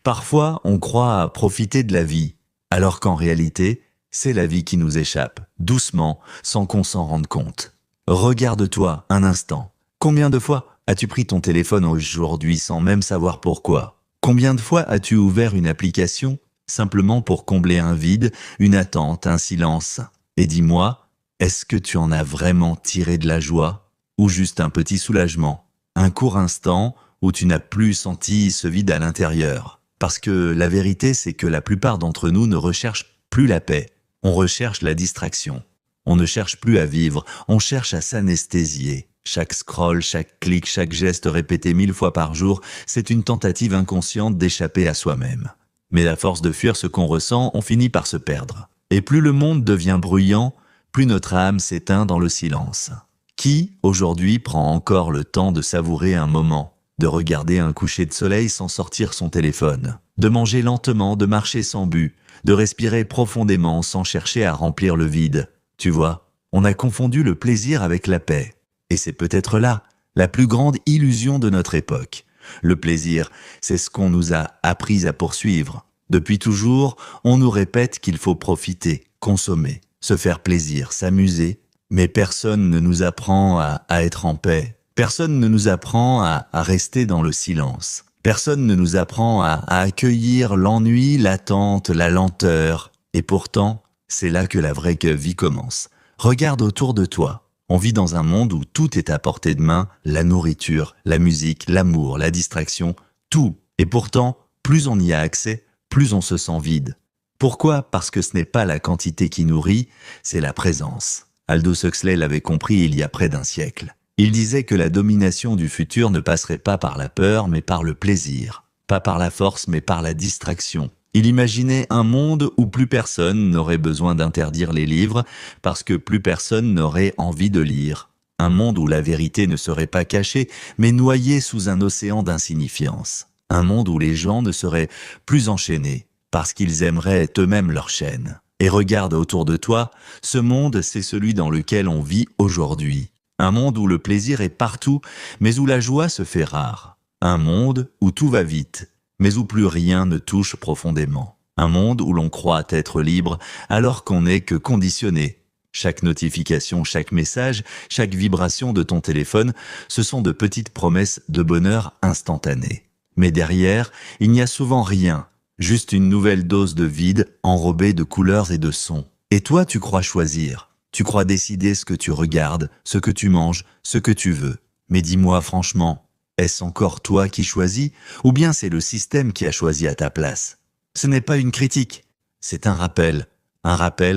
Parfois, on croit à profiter de la vie, alors qu'en réalité, c'est la vie qui nous échappe, doucement, sans qu'on s'en rende compte. Regarde-toi un instant. Combien de fois as-tu pris ton téléphone aujourd'hui sans même savoir pourquoi? Combien de fois as-tu ouvert une application simplement pour combler un vide, une attente, un silence? Et dis-moi, est-ce que tu en as vraiment tiré de la joie? Ou juste un petit soulagement? Un court instant où tu n'as plus senti ce vide à l'intérieur? Parce que la vérité, c'est que la plupart d'entre nous ne recherchent plus la paix. On recherche la distraction. On ne cherche plus à vivre, on cherche à s'anesthésier. Chaque scroll, chaque clic, chaque geste répété 1000 fois par jour, c'est une tentative inconsciente d'échapper à soi-même. Mais à force de fuir ce qu'on ressent, on finit par se perdre. Et plus le monde devient bruyant, plus notre âme s'éteint dans le silence. Qui, aujourd'hui, prend encore le temps de savourer un moment, de regarder un coucher de soleil sans sortir son téléphone, de manger lentement, de marcher sans but, de respirer profondément sans chercher à remplir le vide? Tu vois, on a confondu le plaisir avec la paix. Et c'est peut-être là la plus grande illusion de notre époque. Le plaisir, c'est ce qu'on nous a appris à poursuivre. Depuis toujours, on nous répète qu'il faut profiter, consommer, se faire plaisir, s'amuser. Mais personne ne nous apprend à être en paix. Personne ne nous apprend à rester dans le silence. Personne ne nous apprend à accueillir l'ennui, l'attente, la lenteur. Et pourtant, c'est là que la vraie vie commence. Regarde autour de toi. On vit dans un monde où tout est à portée de main, la nourriture, la musique, l'amour, la distraction, tout. Et pourtant, plus on y a accès, plus on se sent vide. Pourquoi? Parce que ce n'est pas la quantité qui nourrit, c'est la présence. Aldous Huxley l'avait compris il y a près d'un siècle. Il disait que la domination du futur ne passerait pas par la peur, mais par le plaisir. Pas par la force, mais par la distraction. Il imaginait un monde où plus personne n'aurait besoin d'interdire les livres, parce que plus personne n'aurait envie de lire. Un monde où la vérité ne serait pas cachée, mais noyée sous un océan d'insignifiance. Un monde où les gens ne seraient plus enchaînés, parce qu'ils aimeraient eux-mêmes leur chaîne. Et regarde autour de toi, ce monde, c'est celui dans lequel on vit aujourd'hui. Un monde où le plaisir est partout, mais où la joie se fait rare. Un monde où tout va vite, mais où plus rien ne touche profondément. Un monde où l'on croit être libre, alors qu'on n'est que conditionné. Chaque notification, chaque message, chaque vibration de ton téléphone, ce sont de petites promesses de bonheur instantané. Mais derrière, il n'y a souvent rien. Juste une nouvelle dose de vide enrobée de couleurs et de sons. Et toi, tu crois choisir. Tu crois décider ce que tu regardes, ce que tu manges, ce que tu veux. Mais dis-moi franchement, est-ce encore toi qui choisis, ou bien c'est le système qui a choisi à ta place? Ce n'est pas une critique, c'est un rappel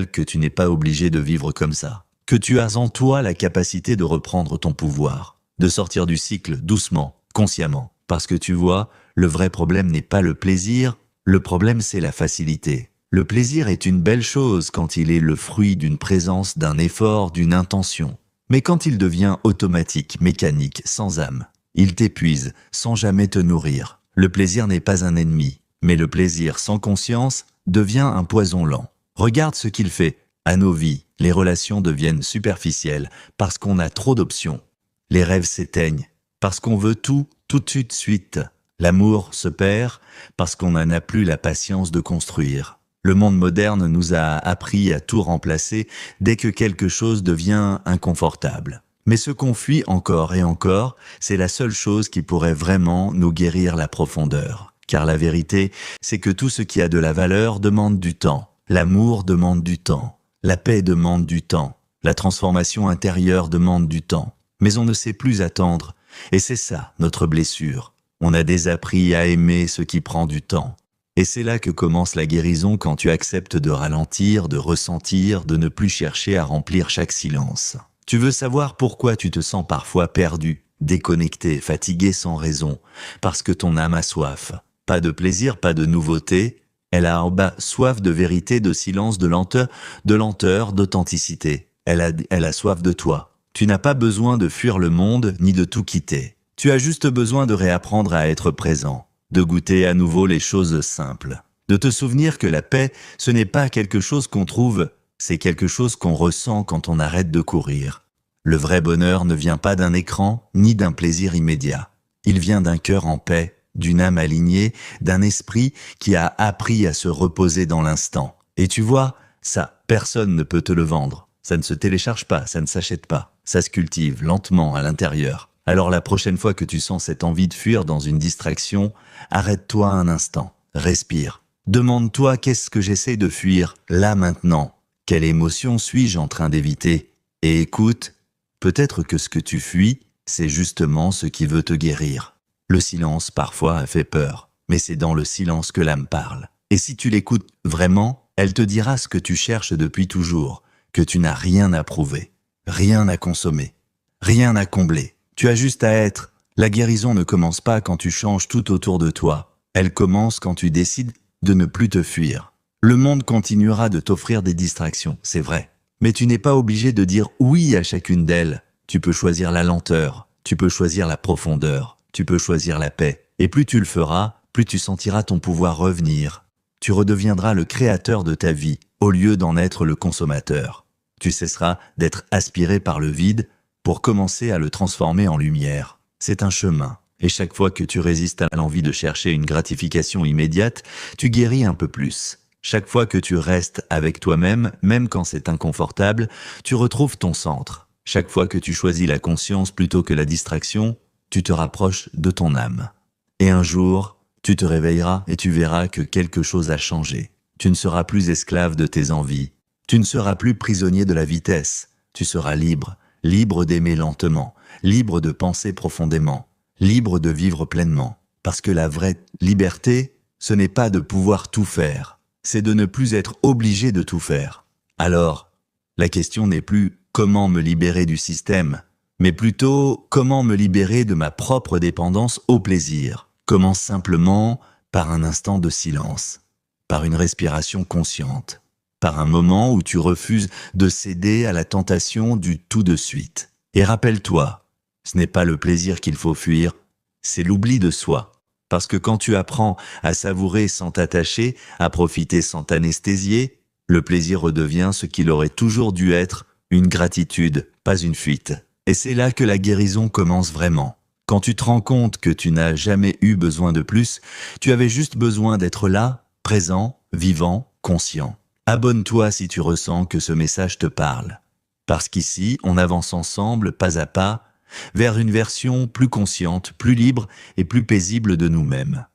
que tu n'es pas obligé de vivre comme ça, que tu as en toi la capacité de reprendre ton pouvoir, de sortir du cycle doucement, consciemment. Parce que tu vois, le vrai problème n'est pas le plaisir, le problème c'est la facilité. Le plaisir est une belle chose quand il est le fruit d'une présence, d'un effort, d'une intention. Mais quand il devient automatique, mécanique, sans âme, il t'épuise sans jamais te nourrir. Le plaisir n'est pas un ennemi, mais le plaisir sans conscience devient un poison lent. Regarde ce qu'il fait à nos vies. Les relations deviennent superficielles parce qu'on a trop d'options. Les rêves s'éteignent parce qu'on veut tout de suite. L'amour se perd parce qu'on n'en a plus la patience de construire. Le monde moderne nous a appris à tout remplacer dès que quelque chose devient inconfortable. Mais ce qu'on fuit encore et encore, c'est la seule chose qui pourrait vraiment nous guérir la profondeur. Car la vérité, c'est que tout ce qui a de la valeur demande du temps. L'amour demande du temps. La paix demande du temps. La transformation intérieure demande du temps. Mais on ne sait plus attendre. Et c'est ça, notre blessure. On a désappris à aimer ce qui prend du temps. Et c'est là que commence la guérison quand tu acceptes de ralentir, de ressentir, de ne plus chercher à remplir chaque silence. Tu veux savoir pourquoi tu te sens parfois perdu, déconnecté, fatigué sans raison, parce que ton âme a soif. Pas de plaisir, pas de nouveauté. Elle a en bas soif de vérité, de silence, de lenteur, d'authenticité. Elle a soif de toi. Tu n'as pas besoin de fuir le monde ni de tout quitter. Tu as juste besoin de réapprendre à être présent, de goûter à nouveau les choses simples, de te souvenir que la paix, ce n'est pas quelque chose qu'on trouve, c'est quelque chose qu'on ressent quand on arrête de courir. Le vrai bonheur ne vient pas d'un écran ni d'un plaisir immédiat. Il vient d'un cœur en paix, d'une âme alignée, d'un esprit qui a appris à se reposer dans l'instant. Et tu vois, ça, personne ne peut te le vendre. Ça ne se télécharge pas, ça ne s'achète pas. Ça se cultive lentement à l'intérieur. Alors la prochaine fois que tu sens cette envie de fuir dans une distraction, arrête-toi un instant, respire. Demande-toi qu'est-ce que j'essaie de fuir là maintenant. Quelle émotion suis-je en train d'éviter? Et écoute, peut-être que ce que tu fuis, c'est justement ce qui veut te guérir. Le silence parfois fait peur, mais c'est dans le silence que l'âme parle. Et si tu l'écoutes vraiment, elle te dira ce que tu cherches depuis toujours, que tu n'as rien à prouver, rien à consommer, rien à combler. Tu as juste à être. La guérison ne commence pas quand tu changes tout autour de toi. Elle commence quand tu décides de ne plus te fuir. Le monde continuera de t'offrir des distractions, c'est vrai. Mais tu n'es pas obligé de dire oui à chacune d'elles. Tu peux choisir la lenteur, tu peux choisir la profondeur, tu peux choisir la paix. Et plus tu le feras, plus tu sentiras ton pouvoir revenir. Tu redeviendras le créateur de ta vie, au lieu d'en être le consommateur. Tu cesseras d'être aspiré par le vide pour commencer à le transformer en lumière. C'est un chemin. Et chaque fois que tu résistes à l'envie de chercher une gratification immédiate, tu guéris un peu plus. Chaque fois que tu restes avec toi-même, même quand c'est inconfortable, tu retrouves ton centre. Chaque fois que tu choisis la conscience plutôt que la distraction, tu te rapproches de ton âme. Et un jour, tu te réveilleras et tu verras que quelque chose a changé. Tu ne seras plus esclave de tes envies. Tu ne seras plus prisonnier de la vitesse. Tu seras libre, libre d'aimer lentement, libre de penser profondément, libre de vivre pleinement. Parce que la vraie liberté, ce n'est pas de pouvoir tout faire, c'est de ne plus être obligé de tout faire. Alors, la question n'est plus comment me libérer du système, mais plutôt comment me libérer de ma propre dépendance au plaisir. Commence simplement par un instant de silence, par une respiration consciente, par un moment où tu refuses de céder à la tentation du tout de suite. Et rappelle-toi, ce n'est pas le plaisir qu'il faut fuir, c'est l'oubli de soi. Parce que quand tu apprends à savourer sans t'attacher, à profiter sans t'anesthésier, le plaisir redevient ce qu'il aurait toujours dû être, une gratitude, pas une fuite. Et c'est là que la guérison commence vraiment. Quand tu te rends compte que tu n'as jamais eu besoin de plus, tu avais juste besoin d'être là, présent, vivant, conscient. Abonne-toi si tu ressens que ce message te parle. Parce qu'ici, on avance ensemble, pas à pas, vers une version plus consciente, plus libre et plus paisible de nous-mêmes.